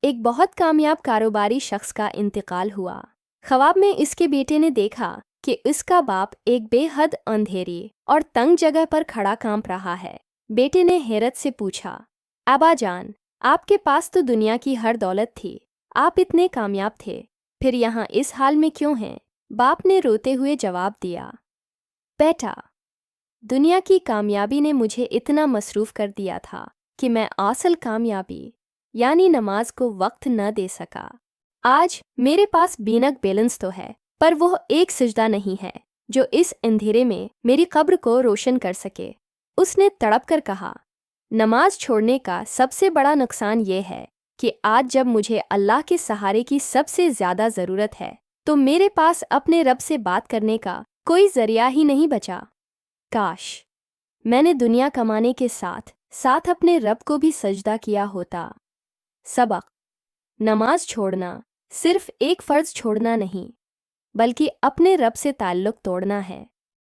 ایک بہت کامیاب کاروباری شخص کا انتقال ہوا۔ خواب میں اس کے بیٹے نے دیکھا کہ اس کا باپ ایک بے حد اندھیری اور تنگ جگہ پر کھڑا کانپ رہا ہے۔ بیٹے نے حیرت سے پوچھا، ابا جان، آپ کے پاس تو دنیا کی ہر دولت تھی، آپ اتنے کامیاب تھے، پھر یہاں اس حال میں کیوں ہیں؟ باپ نے روتے ہوئے جواب دیا، بیٹا، دنیا کی کامیابی نے مجھے اتنا مصروف کر دیا تھا کہ میں اصل کامیابی یعنی نماز کو وقت نہ دے سکا۔ آج میرے پاس بینک بیلنس تو ہے، پر وہ ایک سجدہ نہیں ہے جو اس اندھیرے میں میری قبر کو روشن کر سکے۔ اس نے تڑپ کر کہا، نماز چھوڑنے کا سب سے بڑا نقصان یہ ہے کہ آج جب مجھے اللہ کے سہارے کی سب سے زیادہ ضرورت ہے تو میرے پاس اپنے رب سے بات کرنے کا کوئی ذریعہ ہی نہیں بچا۔ کاش میں نے دنیا کمانے کے ساتھ ساتھ اپنے رب کو بھی سجدہ کیا ہوتا۔ سبق: نماز چھوڑنا صرف ایک فرض چھوڑنا نہیں، بلکہ اپنے رب سے تعلق توڑنا ہے۔